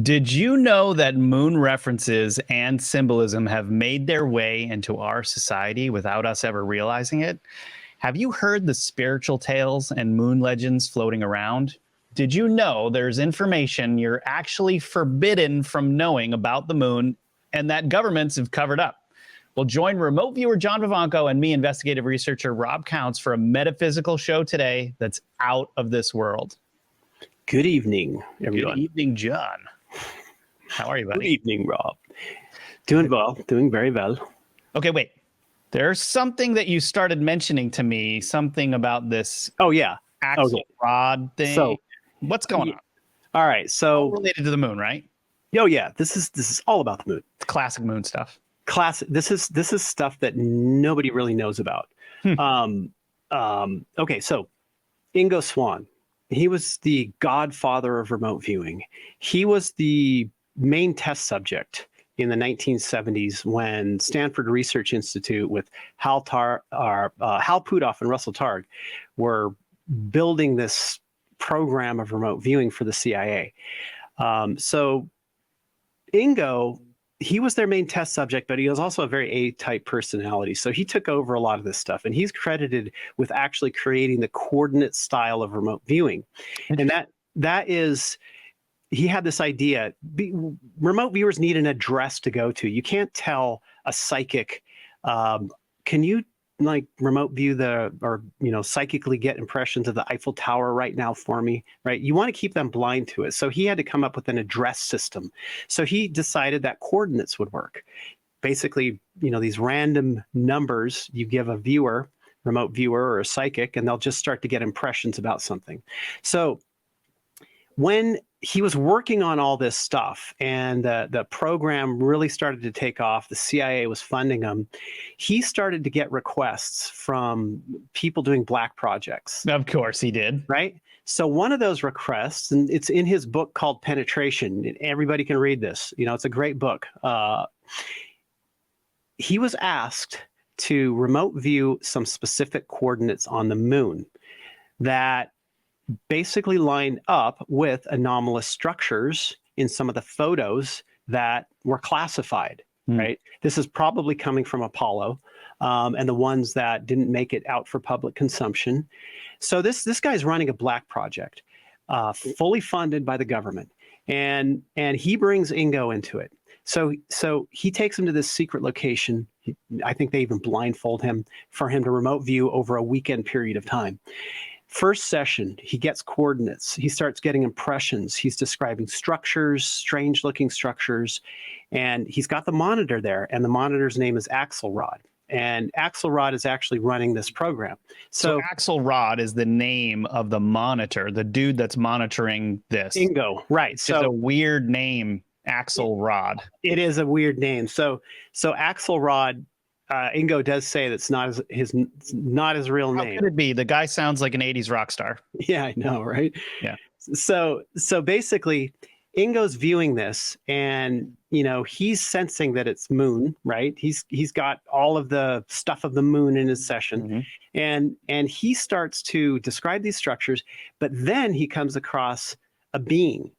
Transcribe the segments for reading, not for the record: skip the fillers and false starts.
Did you know that moon references and symbolism have made their way into our society without us ever realizing it? Have you heard the spiritual tales and moon legends floating around? Did you know there's information you're actually forbidden from knowing about the moon and that governments have covered up? Well, join remote viewer John Vivanco and me, investigative researcher Rob Counts, for a metaphysical show today that's out of this world. Good evening, everyone. Good evening, John. How are you, buddy? Good evening, Rob. Doing well, doing very well. Okay, wait. There's something that you started mentioning to me, something about this rod thing. So what's going on? All right, so all related to the moon, right? Oh yeah, this is all about the moon. It's classic moon stuff. Classic. This is stuff that nobody really knows about. Okay, so Ingo Swann, he was the godfather of remote viewing. He was the main test subject in the 1970s when Stanford Research Institute with Hal Puthoff and Russell Targ were building this program of remote viewing for the CIA. So Ingo, he was their main test subject, but he was also a very A-type personality. So he took over a lot of this stuff, and he's credited with actually creating the coordinate style of remote viewing. And that is, he had this idea, remote viewers need an address to go to. You can't tell a psychic, can you like remote view psychically get impressions of the Eiffel Tower right now for me, right? You want to keep them blind to it. So he had to come up with an address system. So he decided that coordinates would work. Basically, these random numbers you give a viewer, remote viewer or a psychic, and they'll just start to get impressions about something. So when he was working on all this stuff and the program really started to take off, the CIA was funding him, he started to get requests from people doing black projects. Of course he did. Right? So one of those requests, and it's in his book called Penetration. Everybody can read this. It's a great book. He was asked to remote view some specific coordinates on the moon that basically line up with anomalous structures in some of the photos that were classified, right? This is probably coming from Apollo and the ones that didn't make it out for public consumption. So this guy's running a black project, fully funded by the government. And he brings Ingo into it. So he takes him to this secret location. I think they even blindfold him for him to remote view over a weekend period of time. First session, he gets coordinates. He starts getting impressions. He's describing structures, strange looking structures, and he's got the monitor there, and the monitor's name is Axelrod. And Axelrod is actually running this program. So Axelrod is the name of the monitor, the dude that's monitoring this. Ingo, right. So it's a weird name, Axelrod. It is a weird name. So Axelrod, Ingo does say that's not his real name. How could it be? The guy sounds like an 80s rock star. Yeah, I know, right? Yeah. So basically, Ingo's viewing this, and he's sensing that it's moon, right? He's got all of the stuff of the moon in his session, and he starts to describe these structures, but then he comes across a being,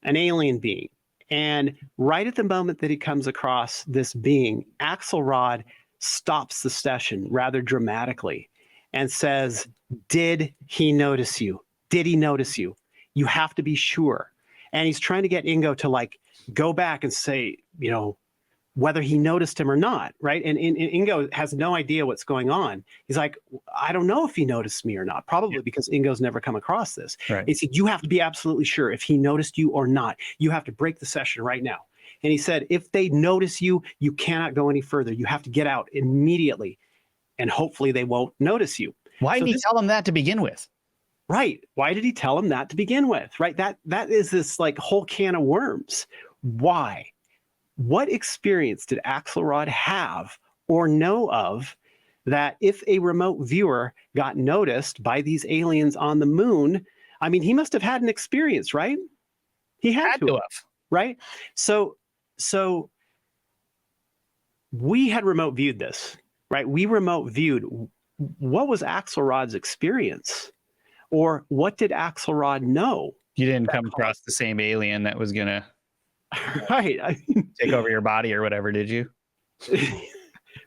an alien being. And right at the moment that he comes across this being, Axelrod stops the session rather dramatically and says, "Did he notice you? Did he notice you? You have to be sure." And he's trying to get Ingo to go back and say, whether he noticed him or not, right? And Ingo has no idea what's going on. He's like, I don't know if he noticed me or not, probably because Ingo's never come across this. Right. He said, you have to be absolutely sure if he noticed you or not. You have to break the session right now. And he said, if they notice you, you cannot go any further. You have to get out immediately, and hopefully they won't notice you. Why did he tell him that to begin with? Right. Why did he tell him that to begin with? Right. That is this whole can of worms. Why? What experience did Axelrod have or know of that if a remote viewer got noticed by these aliens on the moon, I mean, he must have had an experience, right? He had to have, right? So we had remote viewed this, right? We remote viewed what was Axelrod's experience, or what did Axelrod know? You didn't come across the same alien that was gonna right. I mean, take over your body or whatever, did you?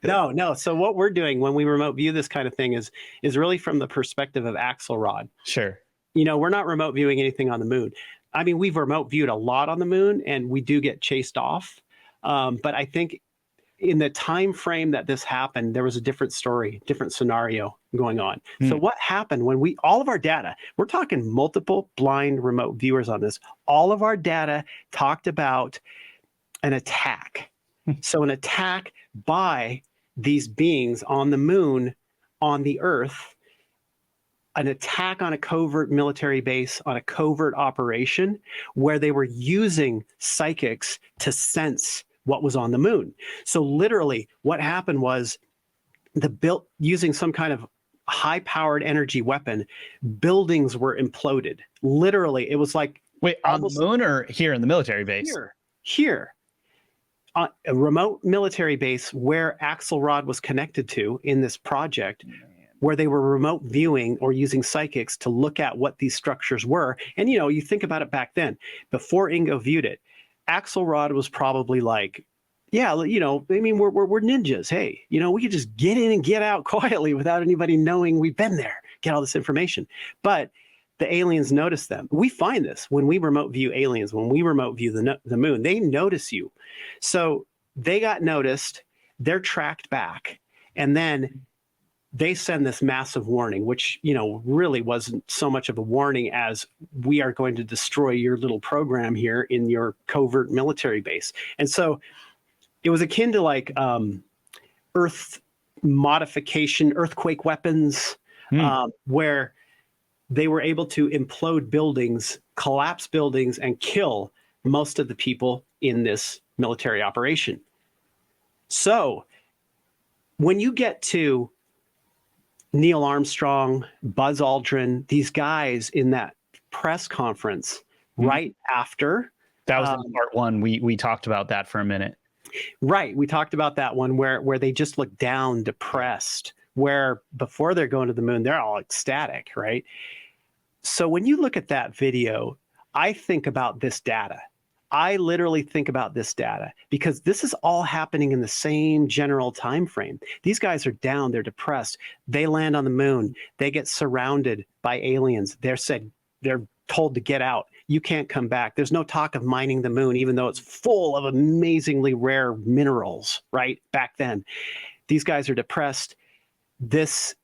no. So what we're doing when we remote view this kind of thing is really from the perspective of Axelrod. Sure. We're not remote viewing anything on the moon. I mean, we've remote viewed a lot on the moon, and we do get chased off. But I think in the time frame that this happened, there was a different story, different scenario going on. So what happened when all of our data, we're talking multiple blind remote viewers on this, all of our data talked about an attack. So an attack by these beings on the moon, on the Earth, an attack on a covert military base, on a covert operation where they were using psychics to sense what was on the moon. So literally what happened was using some kind of high-powered energy weapon, buildings were imploded. Literally, it was like... Wait, on the moon or here in the military base? Here. On a remote military base where Axelrod was connected to in this project, where they were remote viewing or using psychics to look at what these structures were. And, you think about it back then, before Ingo viewed it, Axelrod was probably like, yeah, I mean, we're ninjas. Hey, we could just get in and get out quietly without anybody knowing we've been there, get all this information. But the aliens notice them. We find this when we remote view aliens, when we remote view the moon, they notice you. So they got noticed, they're tracked back, and then they send this massive warning, which, really wasn't so much of a warning as we are going to destroy your little program here in your covert military base. And so it was akin to like Earth modification, earthquake weapons, where they were able to implode buildings, collapse buildings, and kill most of the people in this military operation. So when you get to Neil Armstrong, Buzz Aldrin, these guys in that press conference right after. That was in part one. We talked about that for a minute. Right. We talked about that one where they just look down, depressed, where before they're going to the moon, they're all ecstatic, right? So when you look at that video, I think about this data. I literally think about this data because this is all happening in the same general time frame. These guys are down, they're depressed. They land on the moon. They get surrounded by aliens. They're told to get out. You can't come back. There's no talk of mining the moon, even though it's full of amazingly rare minerals, right? Back then. These guys are depressed. This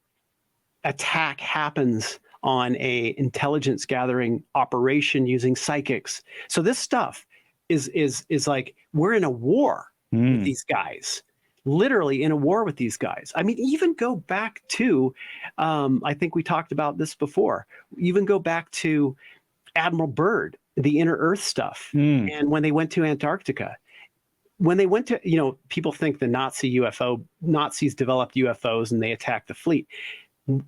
attack happens on a intelligence gathering operation using psychics. So this stuff is like we're in a war with these guys, literally in a war with these guys. I mean, even go back to, I think we talked about this before, even go back to Admiral Byrd, the inner Earth stuff. And when they went to Antarctica, when they went to, people think the Nazis developed UFOs and they attacked the fleet.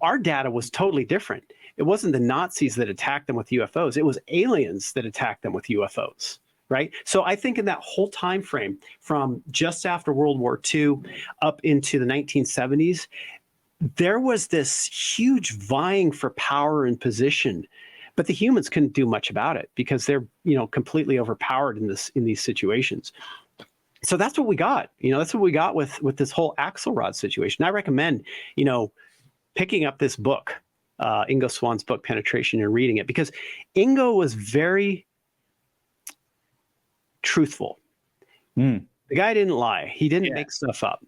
Our data was totally different. It wasn't the Nazis that attacked them with UFOs. It was aliens that attacked them with UFOs. Right. So I think in that whole time frame from just after World War II up into the 1970s, there was this huge vying for power and position. But the humans couldn't do much about it because they're, completely overpowered in these situations. So that's what we got. That's what we got with this whole Axelrod situation. I recommend, picking up this book, Ingo Swann's book, Penetration, and reading it because Ingo was very truthful. The guy didn't lie. He didn't make stuff up.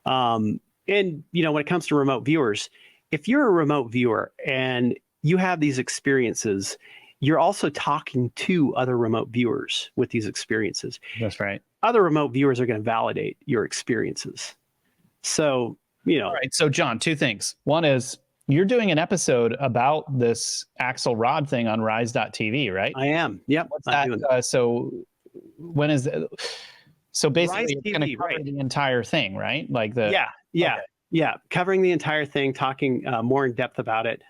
And, when it comes to remote viewers, if you're a remote viewer and you have these experiences, you're also talking to other remote viewers with these experiences. That's right. Other remote viewers are going to validate your experiences. So, All right. So, John, two things. One is you're doing an episode about this Axelrod thing on rise.tv, right? I am. Yep. What's that? So when is it? So basically it's going to cover the entire thing, right? Like covering the entire thing, talking more in depth about it,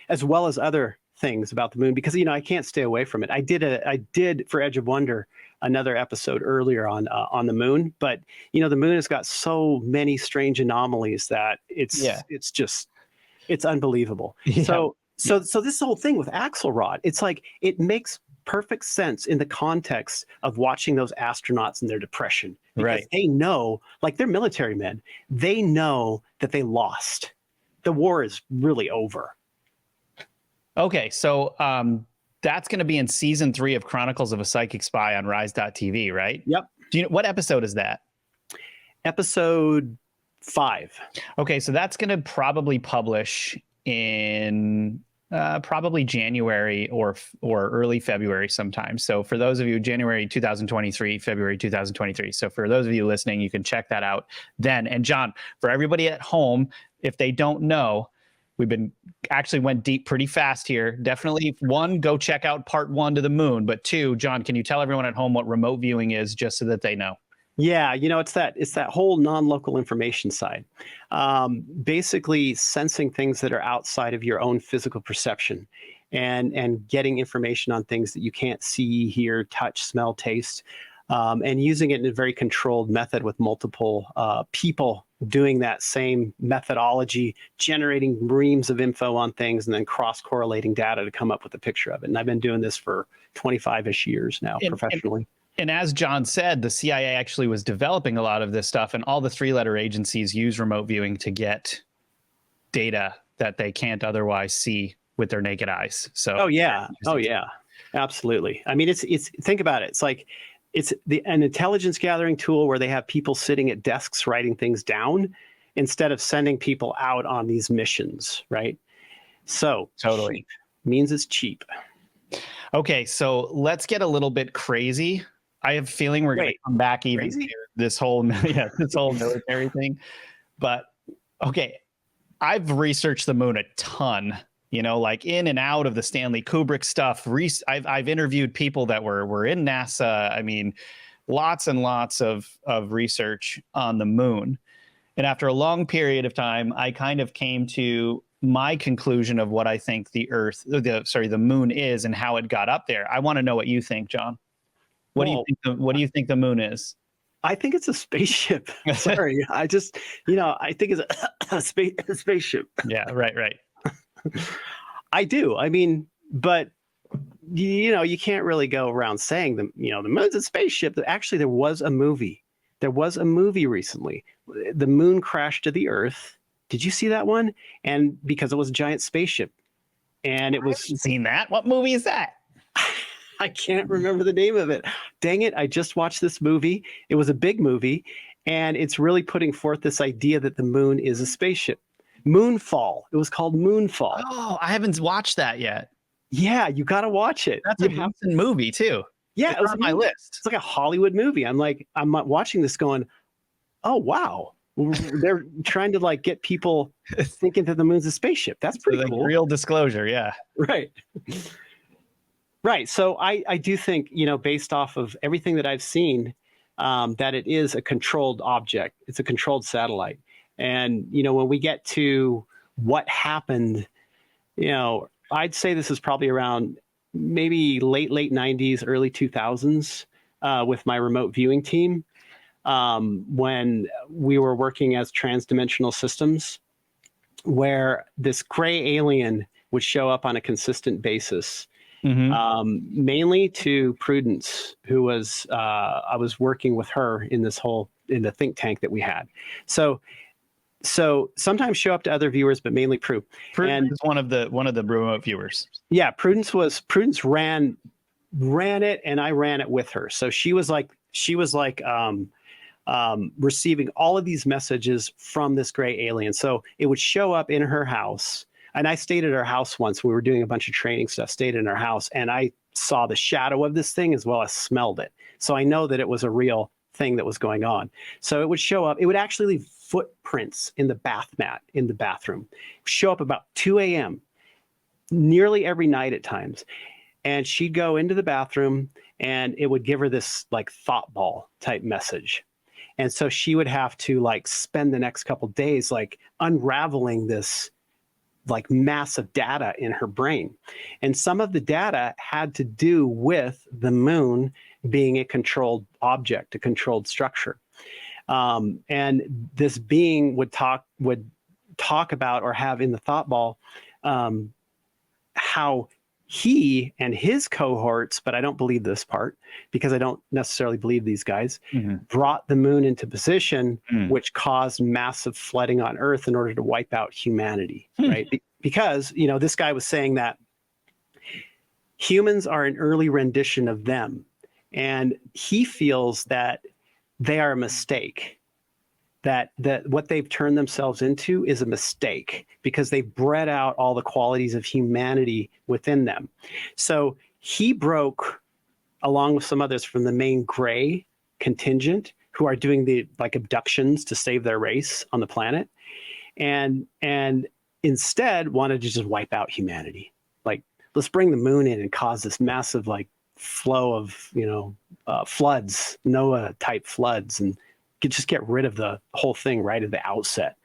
as well as other things about the moon, because I can't stay away from it. I did for Edge of Wonder another episode earlier on the moon, but the moon has got so many strange anomalies that it's unbelievable. Yeah. So So this whole thing with Axelrod, it's like it makes perfect sense in the context of watching those astronauts in their depression, because Right. they know, like, they're military men, they know that they lost. The war is really over. Okay, so that's going to be in season 3 of Chronicles of a Psychic Spy on Rise.tv, right? Yep. Do you know what episode is that? Episode 5. Okay, so that's going to probably publish in probably January or early February sometime. So for those of you, January 2023, February 2023. So for those of you listening, you can check that out then. And John, for everybody at home, if they don't know, we've been actually went deep pretty fast here. Definitely, 1, go check out part 1 to the moon. But 2, John, can you tell everyone at home what remote viewing is, just so that they know? Yeah, it's that whole non-local information side. Basically sensing things that are outside of your own physical perception, and getting information on things that you can't see, hear, touch, smell, taste, and using it in a very controlled method with multiple people doing that same methodology, generating reams of info on things and then cross-correlating data to come up with a picture of it. And I've been doing this for 25-ish years now professionally. And as John said, the CIA actually was developing a lot of this stuff, and all the 3-letter agencies use remote viewing to get data that they can't otherwise see with their naked eyes. So, oh yeah, absolutely. I mean, it's think about it. It's like it's an intelligence gathering tool where they have people sitting at desks writing things down instead of sending people out on these missions, right? So totally cheap means it's cheap. Okay, so let's get a little bit crazy. I have a feeling we're going to come back even to this whole military thing. But okay, I've researched the moon a ton, like in and out of the Stanley Kubrick stuff. I've interviewed people that were in NASA. I mean, lots and lots of research on the moon. And after a long period of time, I kind of came to my conclusion of what I think the moon is and how it got up there. I want to know what you think, John. What do you think the moon is? I think it's a spaceship. Sorry, I just, I think it's a spaceship. Yeah, right. I do. I mean, but you can't really go around saying the moon's a spaceship. Actually, there was a movie. There was a movie recently. The moon crashed to the Earth. Did you see that one? And because it was a giant spaceship, and it was. I haven't seen that. What movie is that? I can't remember the name of it. Dang it. I just watched this movie. It was a big movie, and it's really putting forth this idea that the moon is a spaceship. Moonfall. It was called Moonfall. Oh, I haven't watched that yet. Yeah, you got to watch it. That's a recent movie too. Yeah, it was on my list. It's like a Hollywood movie. I'm watching this going, oh, wow. They're trying to get people thinking that the moon's a spaceship. That's pretty cool. Real disclosure. Yeah. Right. Right. So I do think, based off of everything that I've seen, that it is a controlled object. It's a controlled satellite. And, when we get to what happened, I'd say this is probably around maybe late 90s, early 2000s with my remote viewing team, when we were working as transdimensional systems, where this gray alien would show up on a consistent basis. Mm-hmm. Mainly to Prudence, who was I was working with her in the think tank that we had. So sometimes show up to other viewers, but mainly Prue. Prudence is one of the remote viewers. Yeah, Prudence ran it, and I ran it with her. So she was like receiving all of these messages from this gray alien. So it would show up in her house. And I stayed at her house once. We were doing a bunch of training stuff, stayed in her house, and I saw the shadow of this thing as well as smelled it. So I know that it was a real thing that was going on. So it would show up. It would actually leave footprints in the bath mat in the bathroom. Show up about 2 a.m. nearly every night at times. And she'd go into the bathroom, and it would give her this thought ball type message. And so she would have to spend the next couple days unraveling this massive data in her brain. And some of the data had to do with the moon being a controlled object, a controlled structure. And this being would talk about or have in the thought ball how he and his cohorts, but I don't believe this part because I don't necessarily believe these guys, brought the moon into position, which caused massive flooding on Earth in order to wipe out humanity, right? Because, you know, this guy was saying that humans are an early rendition of them. And he feels that they are a mistake. That what they've turned themselves into is a mistake because they've bred out all the qualities of humanity within them. So he broke, along with some others from the main gray contingent who are doing the like abductions to save their race on the planet, and instead wanted to just wipe out humanity. Like, let's bring the moon in and cause this massive like flow of, you know, floods, Noah type floods, and just get rid of the whole thing right at the outset.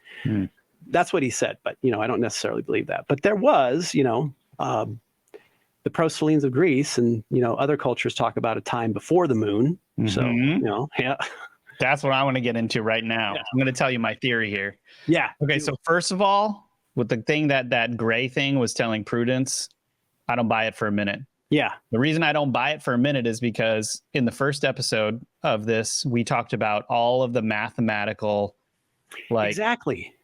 That's what he said, but, you know, I don't necessarily believe that. But there was, you know, the Proselynes of Greece and, you know, other cultures talk about a time before the moon. So, you know, yeah. That's what I want to get into right now. I'm going to tell you my theory here. Yeah. Okay, so first of all, with the thing that gray thing was telling Prudence, I don't buy it for a minute. Yeah. The reason I don't buy it for a minute is because in the first episode of this, we talked about all of the mathematical, like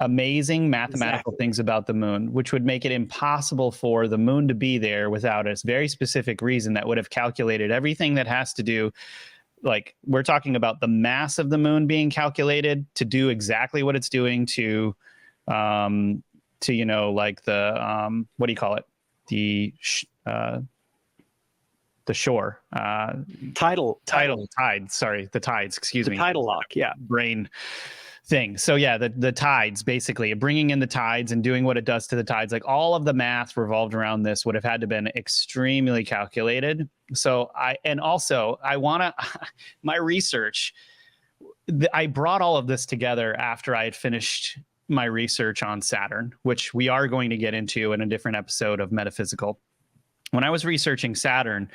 amazing mathematical things about the moon, which would make it impossible for the moon to be there without a very specific reason that would have calculated everything that has to do. Like, we're talking about the mass of the moon being calculated to do exactly what it's doing to, you know, like the, what do you call it? The shore, tides. Sorry, the tides. Excuse me. Tidal lock. Yeah. Brain thing. So yeah, the tides, basically bringing in the tides and doing what it does to the tides. Like, all of the math revolved around this would have had to been extremely calculated. So I want to my research. I brought all of this together after I had finished my research on Saturn, which we are going to get into in a different episode of Metaphysical. When I was researching Saturn,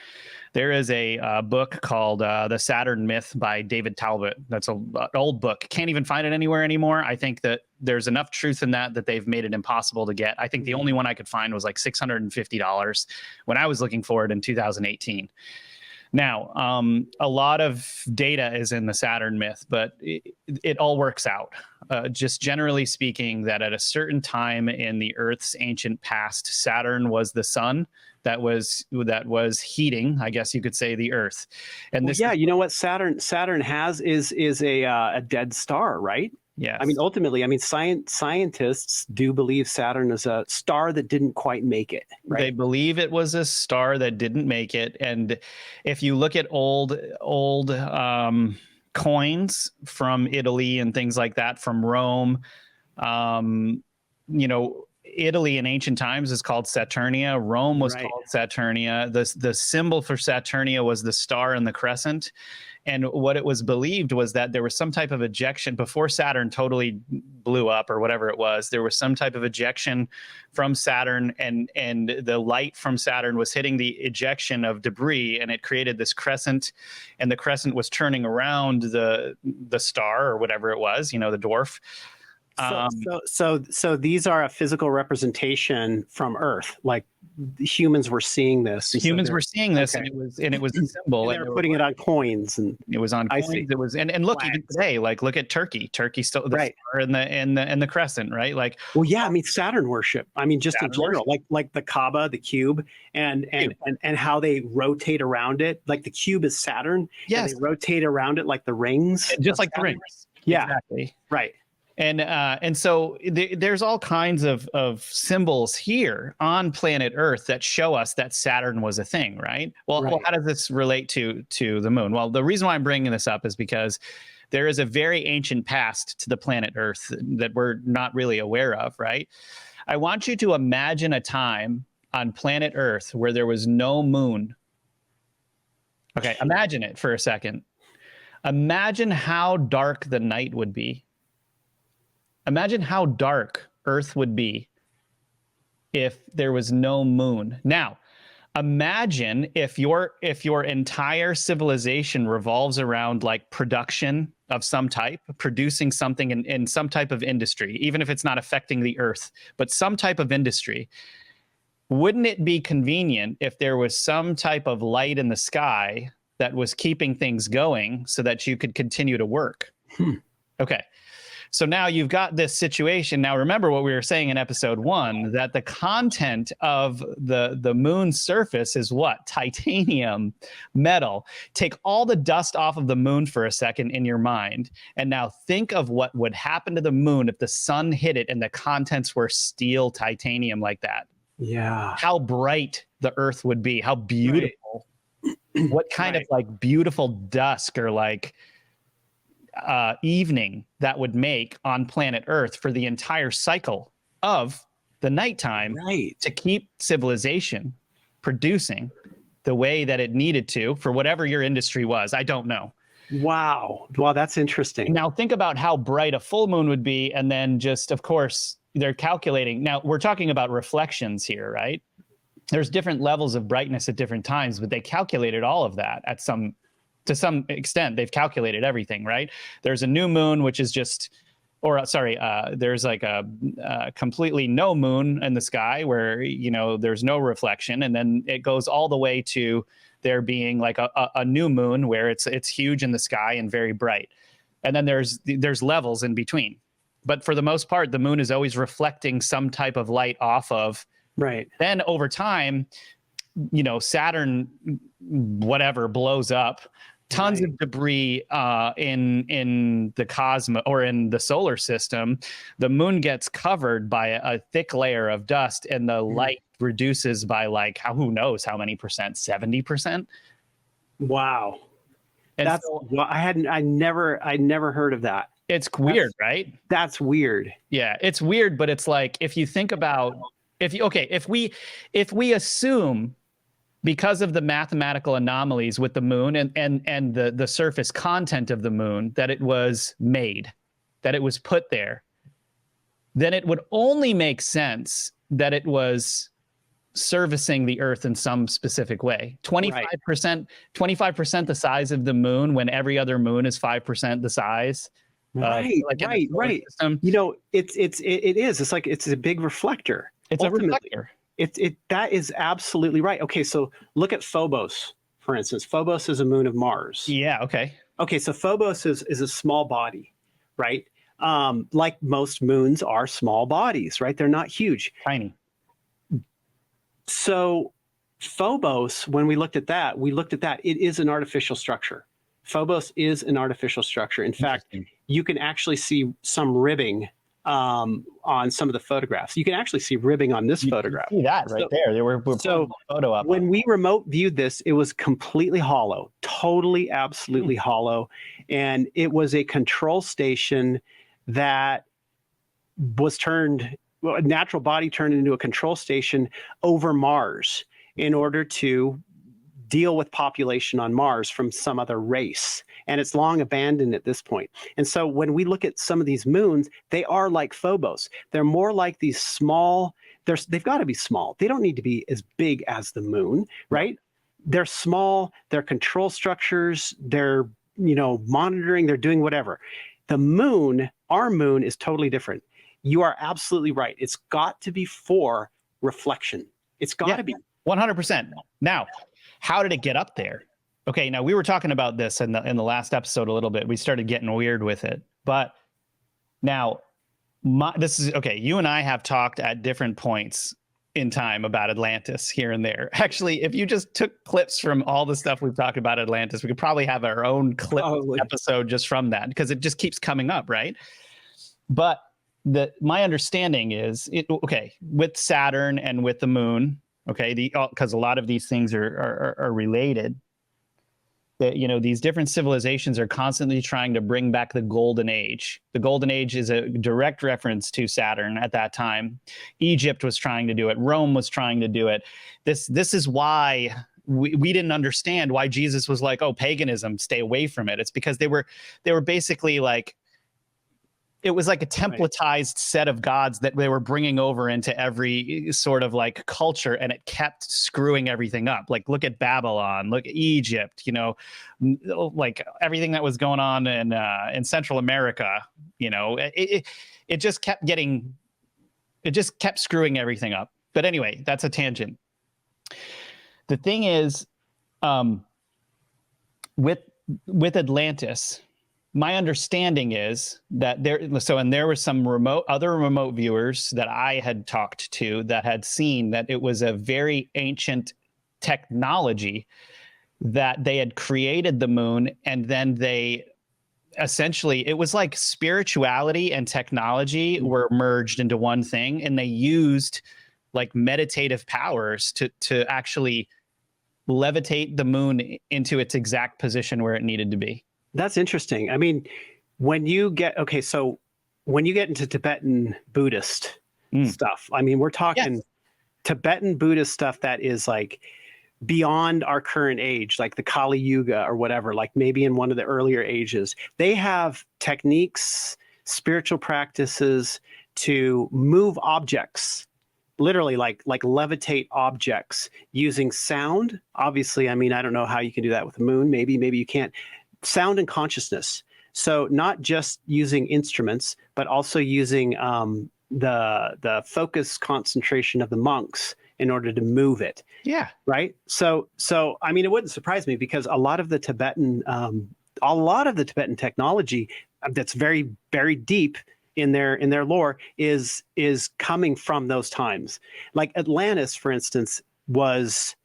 there is a book called The Saturn Myth by David Talbot. That's an old book. Can't even find it anywhere anymore. I think that there's enough truth in that they've made it impossible to get. I think the only one I could find was like $650 when I was looking for it in 2018. Now, a lot of data is in the Saturn myth, but it all works out. Just generally speaking, that at a certain time in the Earth's ancient past, Saturn was the sun that was heating, I guess you could say, the Earth. And this, you know what Saturn has is a dead star, right? Yes. I mean, ultimately, scientists do believe Saturn is a star that didn't quite make it. Right? They believe it was a star that didn't make it. And if you look at old coins from Italy and things like that, from Rome, you know, Italy in ancient times is called Saturnia. Rome was called Saturnia. The symbol for Saturnia was the star and the crescent. And what it was believed was that there was some type of ejection before Saturn totally blew up or whatever it was. There was some type of ejection from Saturn, and the light from Saturn was hitting the ejection of debris, and it created this crescent, and the crescent was turning around the star or whatever it was, you know, the dwarf. So these are a physical representation from Earth. Like, humans were seeing this. Humans were seeing this, and it was a symbol. And they were putting it on coins, and it was on coins. It was, and look, even today, like, look at Turkey. Turkey still the star and the crescent, right? Like, well, yeah, I mean, Saturn worship. I mean, just Saturn in general, like the Kaaba, the cube, and how they rotate around it. Like, the cube is Saturn. Yes, and they rotate around it like the rings, just like Saturn. The rings. Yeah, exactly. Right. And so there's all kinds of symbols here on planet Earth that show us that Saturn was a thing, right? Well, how does this relate to the moon? Well, the reason why I'm bringing this up is because there is a very ancient past to the planet Earth that we're not really aware of, right? I want you to imagine a time on planet Earth where there was no moon. Okay, imagine it for a second. Imagine how dark the night would be. Imagine how dark Earth would be if there was no moon. Now, imagine if your entire civilization revolves around like production of some type, producing something in some type of industry, even if it's not affecting the Earth, but some type of industry. Imagine how dark Earth would be if there was no moon. Now, imagine if your entire civilization revolves around like production of some type, producing something in some type of industry, even if it's not affecting the Earth, but some type of industry. Imagine how dark Earth would be if there was no moon. wouldn't it be convenient if there was some type of light in the sky that was keeping things going so that you could continue to work? Okay. So now you've got this situation. Now, remember what we were saying in episode 1, that the content of the moon's surface is what? Titanium, metal. Take all the dust off of the moon for a second in your mind. And now think of what would happen to the moon if the sun hit it and the contents were steel, titanium like that. Yeah. How bright the earth would be, how beautiful. Right. What kind of like beautiful dusk or like evening that would make on planet Earth for the entire cycle of the nighttime, to keep civilization producing the way that it needed to for whatever your industry was. I don't know. Wow, that's interesting. Now think about how bright a full moon would be, and then just, of course, they're calculating. Now we're talking about reflections here, right? There's different levels of brightness at different times, but they calculated all of that to some extent. They've calculated everything, right? There's a new moon, which is just, there's like a completely no moon in the sky where, you know, there's no reflection. And then it goes all the way to there being like a new moon where it's huge in the sky and very bright. And then there's levels in between. But for the most part, the moon is always reflecting some type of light off of. Right. Then over time, you know, Saturn, whatever, blows up. Tons of debris in the cosmos or in the solar system. The moon gets covered by a thick layer of dust, and the light reduces by like who knows how many percent, 70%. Wow, and that's I never heard of that. It's weird, right? That's weird. Yeah, it's weird, but it's like if you think about if we assume, because of the mathematical anomalies with the moon and the surface content of the moon, that it was made, that it was put there, then it would only make sense that it was servicing the Earth in some specific way. 25% the size of the moon when every other moon is 5% the size. Right. System. You know, it is. It's like it's a big reflector. It's ultimately a reflector. That is absolutely right. Okay, so look at Phobos, for instance. Phobos is a moon of Mars. Yeah, okay. Okay, so Phobos is a small body, right? Like most moons are small bodies, right? They're not huge. Tiny. So Phobos, when we looked at that, it is an artificial structure. Phobos is an artificial structure. In fact, you can actually see some ribbing on some of the photographs. You can actually see ribbing on this photograph. See that right there. They were so a photo up. When we remote viewed this, it was completely hollow, totally, absolutely hollow. And it was a control station that was a natural body turned into a control station over Mars in order to deal with population on Mars from some other race. And it's long abandoned at this point. And so when we look at some of these moons, they are like Phobos. They're more like these small, they've got to be small. They don't need to be as big as the moon, right? They're small, they're control structures, they're, you know, monitoring, they're doing whatever. The moon, our moon, is totally different. You are absolutely right. It's got to be for reflection. It's got to be. 100%. Now, how did it get up there? Okay, now we were talking about this in the last episode a little bit. We started getting weird with it. But now, you and I have talked at different points in time about Atlantis here and there. Actually, if you just took clips from all the stuff we've talked about Atlantis, we could probably have our own clip episode just from that, because it just keeps coming up, right? But my understanding is, with Saturn and with the moon, because a lot of these things are related, that, you know, these different civilizations are constantly trying to bring back the golden age. The golden age is a direct reference to Saturn at that time. Egypt was trying to do it. Rome was trying to do it. This is why we didn't understand why Jesus was like, oh, paganism, stay away from it. It's because they were basically like, it was like a templatized set of gods that they were bringing over into every sort of like culture, and it kept screwing everything up. Like, look at Babylon, look at Egypt, you know, like everything that was going on in Central America, you know, it just kept screwing everything up. But anyway, that's a tangent. The thing is, with Atlantis, my understanding is that there were some other remote viewers that I had talked to that had seen that it was a very ancient technology, that they had created the moon, and then they essentially, it was like spirituality and technology were merged into one thing, and they used like meditative powers to actually levitate the moon into its exact position where it needed to be. That's interesting. I mean, when you get into Tibetan Buddhist stuff, I mean, we're talking Tibetan Buddhist stuff that is like beyond our current age, like the Kali Yuga or whatever, like maybe in one of the earlier ages. They have techniques, spiritual practices to move objects, literally like levitate objects using sound. Obviously, I mean, I don't know how you can do that with the moon. Maybe you can't. Sound and consciousness. So not just using instruments, but also using the focus concentration of the monks in order to move it. Yeah. Right. So I mean, it wouldn't surprise me, because a lot of the Tibetan technology that's very, very deep in their lore is coming from those times. Like Atlantis, for instance, was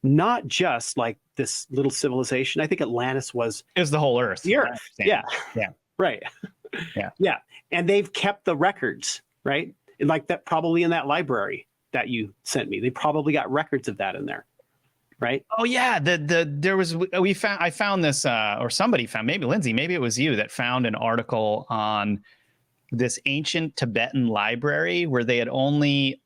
not just like this little civilization. I think Atlantis was the whole Earth. The Earth. Yeah. Yeah. Right. Yeah. Yeah. And they've kept the records, right? Like that, probably in that library that you sent me. They probably got records of that in there. Right. Oh yeah. I found this, or somebody found, maybe Lindsay, maybe it was you, that found an article on this ancient Tibetan library where they had only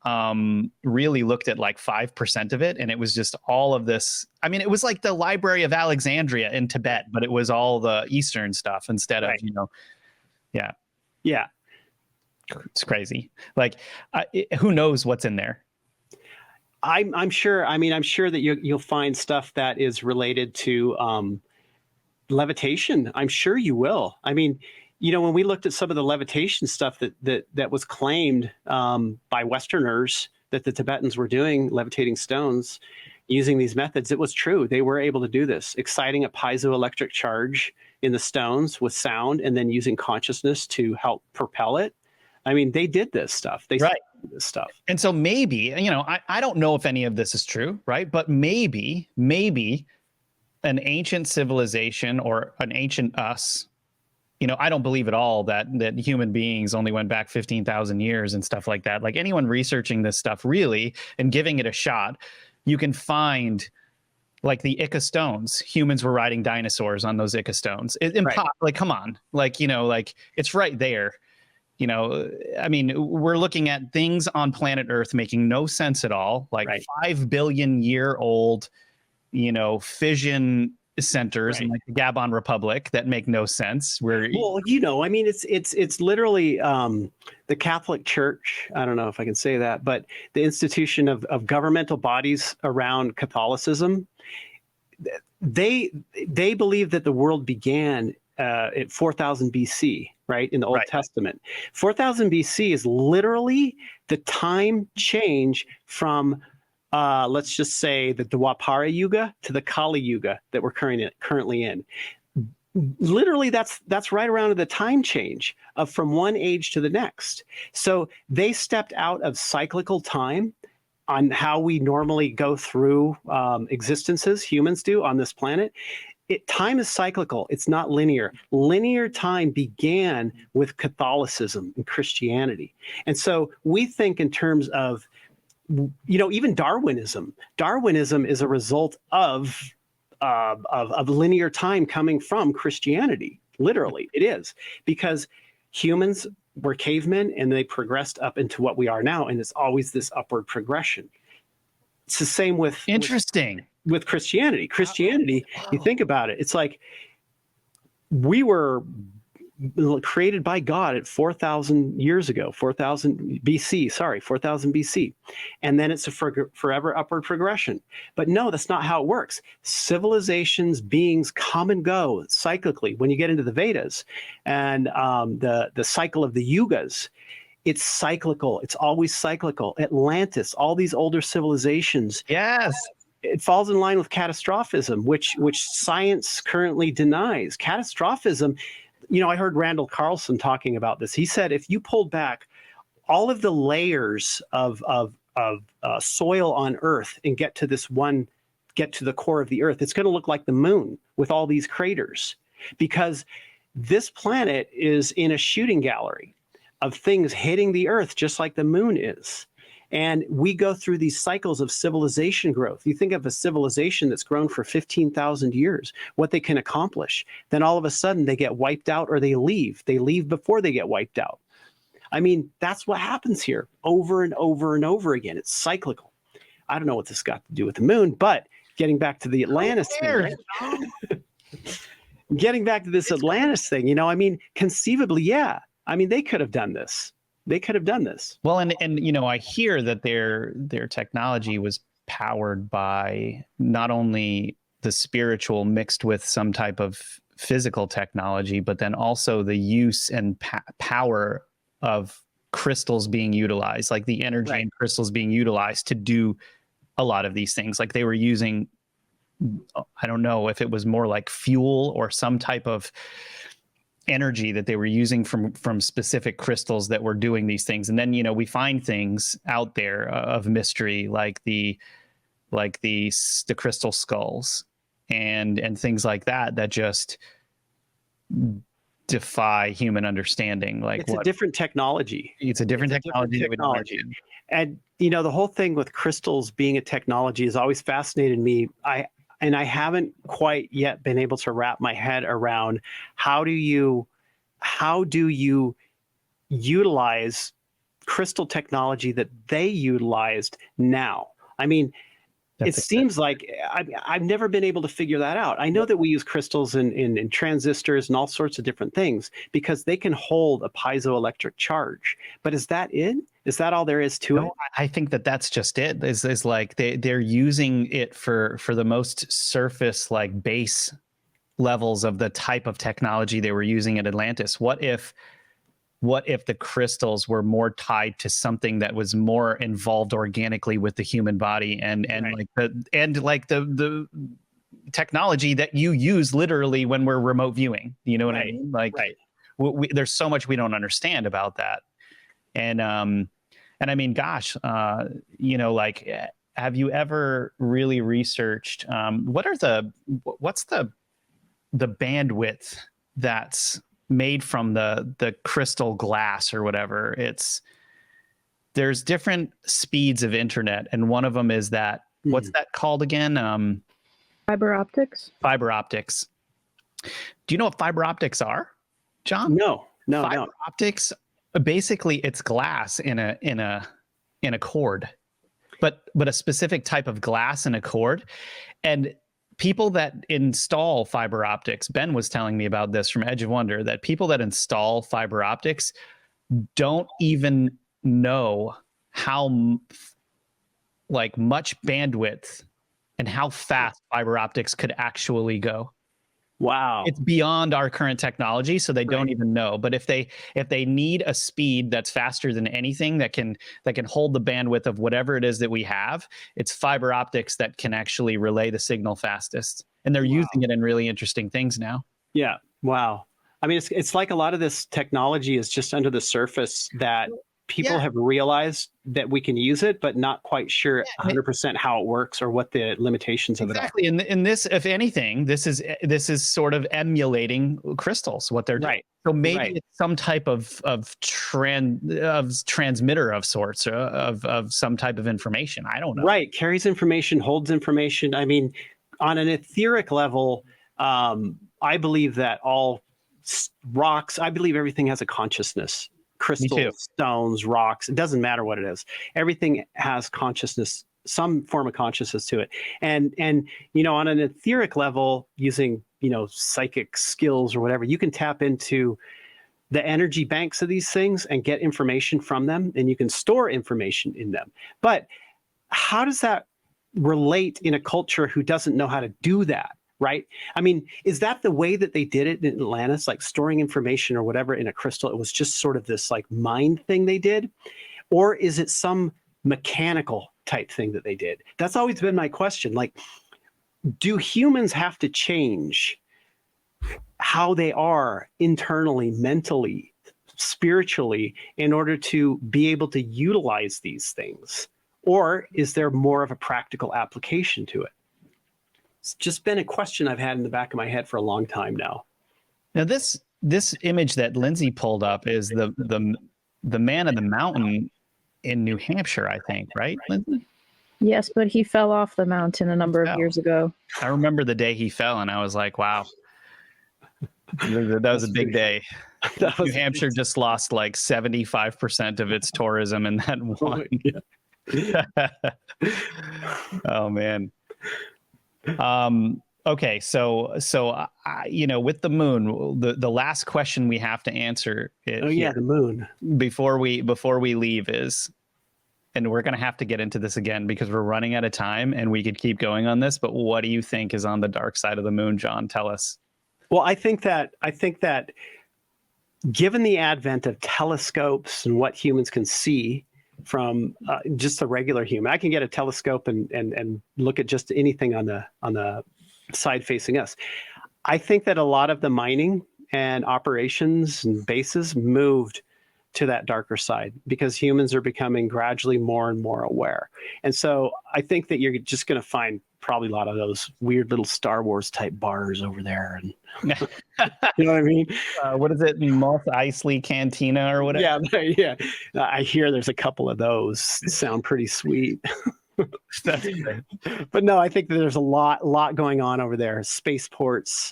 really looked at like 5% of it. And it was just all of this. I mean, it was like the Library of Alexandria in Tibet, but it was all the Eastern stuff instead of, yeah. Yeah. It's crazy. Like, who knows what's in there? I'm sure. I mean, I'm sure that you'll find stuff that is related to levitation. I'm sure you will. I mean, when we looked at some of the levitation stuff that was claimed by Westerners that the Tibetans were doing, levitating stones using these methods, it was true. They were able to do this, exciting a piezoelectric charge in the stones with sound and then using consciousness to help propel it. I mean, they did this stuff. They did this stuff. And so maybe, I don't know if any of this is true, right? But maybe an ancient civilization or an ancient us, I don't believe at all that human beings only went back 15,000 years and stuff like that. Like, anyone researching this stuff really and giving it a shot, you can find like the Ica stones. Humans were riding dinosaurs on those Ica stones. Like, come on, like, like it's right there. I mean, we're looking at things on planet Earth making no sense at all. Like 5 billion year old, fission centers in like the Gabon Republic that make no sense. I mean, it's literally the Catholic Church. I don't know if I can say that, but the institution of governmental bodies around Catholicism. They believe that the world began at 4000 BC, right, in the Old Testament. 4000 BC is literally the time change from let's just say the Dwapara Yuga to the Kali Yuga that we're currently in. Literally, that's right around the time change of from one age to the next. So they stepped out of cyclical time on how we normally go through existences, humans do on this planet. Time is cyclical. It's not linear. Linear time began with Catholicism and Christianity. And so we think in terms of, even Darwinism. Darwinism is a result of linear time coming from Christianity. Literally, it is, because humans were cavemen and they progressed up into what we are now, and it's always this upward progression. It's the same with with Christianity. Christianity, you think about it, it's like we were created by God at 4,000 years ago, 4,000 BC. And then it's a forever upward progression. But no, that's not how it works. Civilizations, beings come and go cyclically. When you get into the Vedas and the cycle of the yugas, It's cyclical. It's always cyclical. Atlantis, all these older civilizations, Yes. it falls in line with catastrophism, which science currently denies. Catastrophism, I heard Randall Carlson talking about this. He said if you pulled back all of the layers of soil on Earth and get to the core of the Earth, it's going to look like the moon with all these craters, because this planet is in a shooting gallery of things hitting the Earth just like the moon is. And we go through these cycles of civilization growth. You think of a civilization that's grown for 15,000 years, what they can accomplish. Then all of a sudden they get wiped out, or they leave. They leave before they get wiped out. I mean, that's what happens here over and over and over again. It's cyclical. I don't know what this has got to do with the moon, but getting back to the Atlantis thing, getting back to this Atlantis thing, I mean, conceivably, yeah. I mean, they could have done this. They could have done this. Well, and I hear that their technology was powered by not only the spiritual mixed with some type of physical technology, but then also the use and power of crystals being utilized, like the energy in crystals being utilized to do a lot of these things. Like they were using, I don't know if it was more like fuel or some type of energy that they were using from specific crystals that were doing these things. And then, we find things out there of mystery, like the crystal skulls and things like that just defy human understanding. Like it's a different technology. It's a different technology. And, the whole thing with crystals being a technology has always fascinated me. I haven't quite yet been able to wrap my head around how do you utilize crystal technology that they utilized now? I mean, it seems like I've never been able to figure that out. I know that we use crystals in transistors and all sorts of different things because they can hold a piezoelectric charge. But is that it? Is that all there is to it? I think that's just it. Is like they're using it for the most surface, like base levels of the type of technology they were using at Atlantis. What if the crystals were more tied to something that was more involved organically with the human body and the technology that you use literally when we're remote viewing? You know what I mean? Like, there's so much we don't understand about that. And I mean, gosh, like, have you ever really researched what's the bandwidth that's made from the crystal glass or whatever? There's different speeds of internet, and one of them is that what's that called again? Fiber optics. Fiber optics. Do you know what fiber optics are, John? No. Fiber optics, basically, it's glass in a cord, but a specific type of glass in a cord. And people that install fiber optics, Ben was telling me about this from Edge of Wonder, that people that install fiber optics don't even know how much bandwidth and how fast fiber optics could actually go. Wow. It's beyond our current technology, so they don't even know. But if they need a speed that's faster than anything that can hold the bandwidth of whatever it is that we have, it's fiber optics that can actually relay the signal fastest. And they're using it in really interesting things now. Yeah. Wow. I mean, it's like a lot of this technology is just under the surface that people have realized that we can use it, but not quite sure 100% how it works or what the limitations of it are. Exactly. And this, if anything, this is sort of emulating crystals, what they're doing. So maybe it's some type of transmitter of sorts, of some type of information. I don't know. Right. Carries information, holds information. I mean, on an etheric level, I believe that all rocks, I believe everything has a consciousness. Crystals, stones, rocks, it doesn't matter what it is. Everything has consciousness, some form of consciousness to it. And on an etheric level, using, psychic skills or whatever, you can tap into the energy banks of these things and get information from them, and you can store information in them. But how does that relate in a culture who doesn't know how to do that? right? I mean, is that the way that they did it in Atlantis, like storing information or whatever in a crystal? It was just sort of this like mind thing they did? Or is it some mechanical type thing that they did? That's always been my question. Like, do humans have to change how they are internally, mentally, spiritually, in order to be able to utilize these things? Or is there more of a practical application to it? It's just been a question I've had in the back of my head for a long time now. Now this image that Lindsay pulled up is the man of the mountain in New Hampshire, I think, right, Lindsay? Yes, but he fell off the mountain a number of years ago. I remember the day he fell, and I was like, wow. That was a big day. New Hampshire just lost like 75% of its tourism in that one. Oh man. Okay, so you know, with the moon, the last question we have to answer the moon before we leave is, and we're going to have to get into this again because we're running out of time and we could keep going on this, but what do you think is on the dark side of the moon, John? Tell us. Well, I think that given the advent of telescopes and what humans can see from just a regular human, I can get a telescope and look at just anything on the side facing us. I think that a lot of the mining and operations and bases moved to that darker side because humans are becoming gradually more and more aware. And so I think that you're just going to find probably a lot of those weird little Star Wars type bars over there. And you know what I mean? What is it? Mos Eisley Cantina or whatever? Yeah. I hear there's a couple of those. Sound pretty sweet. That's great. But no, I think that there's a lot going on over there. Spaceports,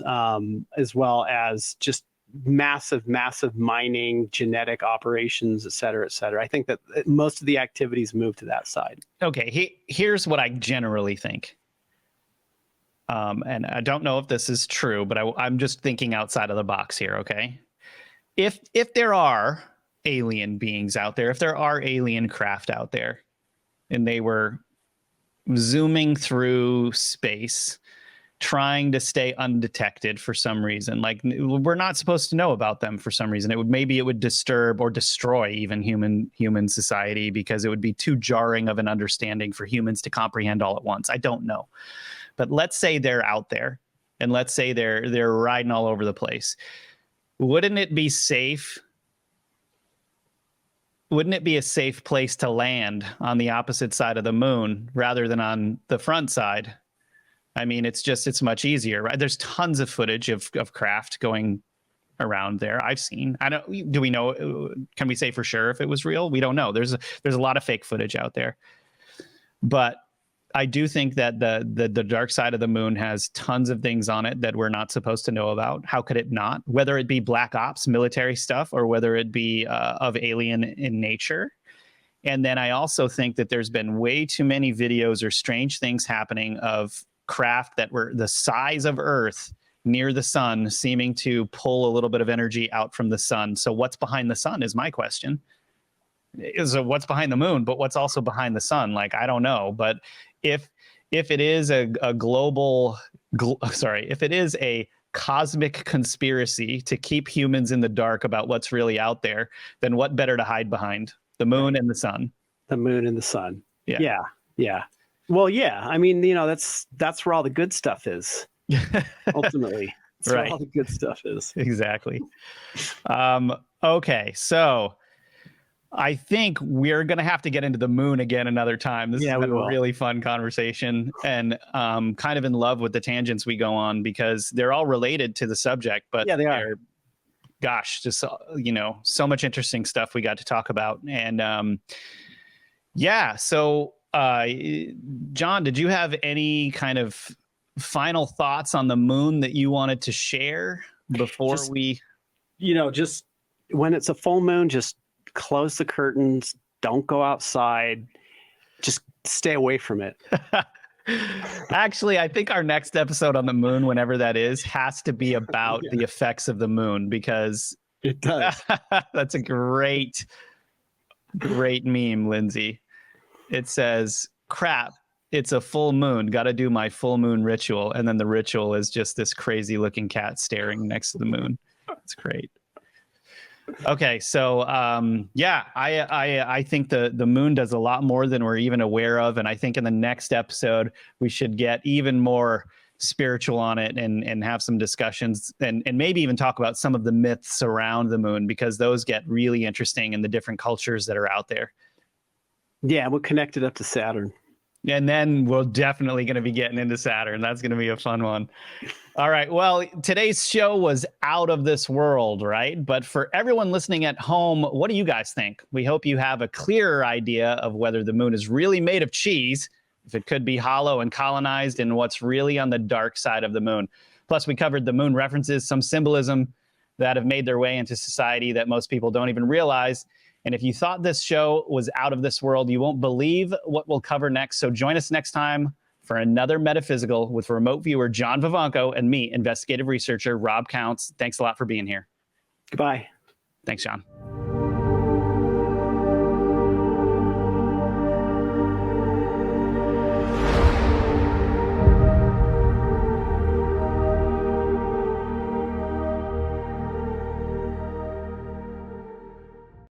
as well as just massive mining, genetic operations, et cetera, et cetera. I think that most of the activities move to that side. Okay, here's what I generally think. And I don't know if this is true, but I'm just thinking outside of the box here, okay? If there are alien beings out there, if there are alien craft out there, and they were zooming through space, trying to stay undetected for some reason, like we're not supposed to know about them for some reason, it would disturb or destroy even human society because it would be too jarring of an understanding for humans to comprehend all at once. I don't know. But let's say they're out there, and let's say they're riding all over the place. Wouldn't it be safe? Wouldn't it be a safe place to land on the opposite side of the moon rather than on the front side? I mean, it's much easier, right? There's tons of footage of craft going around there. I've seen. Do we know? Can we say for sure if it was real? We don't know. There's a lot of fake footage out there, but I do think that the dark side of the moon has tons of things on it that we're not supposed to know about. How could it not? Whether it be black ops, military stuff, or whether it be of alien in nature. And then I also think that there's been way too many videos or strange things happening of craft that were the size of Earth near the sun, seeming to pull a little bit of energy out from the sun. So what's behind the sun is my question. So what's behind the moon, but what's also behind the sun? Like, I don't know. But if it is if it is a cosmic conspiracy to keep humans in the dark about what's really out there, then what better to hide behind? The moon and the sun. The moon and the sun. Yeah. Well, yeah. I mean, you know, that's where all the good stuff is. Ultimately, that's right. where all the good stuff is. Exactly. Okay, so I think we're going to have to get into the moon again another time. This has been a really fun conversation, and kind of in love with the tangents we go on because they're all related to the subject, but they are. Gosh, just, you know, so much interesting stuff we got to talk about. And so John, did you have any kind of final thoughts on the moon that you wanted to share before just when it's a full moon, just close the curtains, don't go outside, just stay away from it. Actually, I think our next episode on the moon, whenever that is, has to be about the effects of the moon, because it does. That's a great meme, Lindsay. It says, crap, it's a full moon. Got to do my full moon ritual. And then the ritual is just this crazy looking cat staring next to the moon. It's great. Okay, so yeah, I think the moon does a lot more than we're even aware of, and I think in the next episode we should get even more spiritual on it and have some discussions and maybe even talk about some of the myths around the moon, because those get really interesting in the different cultures that are out there. Yeah, we'll connect it up to Saturn. And then we're definitely going to be getting into Saturn. That's going to be a fun one. All right. Well, today's show was out of this world, right? But for everyone listening at home, what do you guys think? We hope you have a clearer idea of whether the moon is really made of cheese, if it could be hollow and colonized, and what's really on the dark side of the moon. Plus, we covered the moon references, some symbolism that have made their way into society that most people don't even realize. And if you thought this show was out of this world, you won't believe what we'll cover next. So join us next time for another Metaphysical with remote viewer John Vivanco and me, investigative researcher Rob Counts. Thanks a lot for being here. Goodbye. Thanks, John.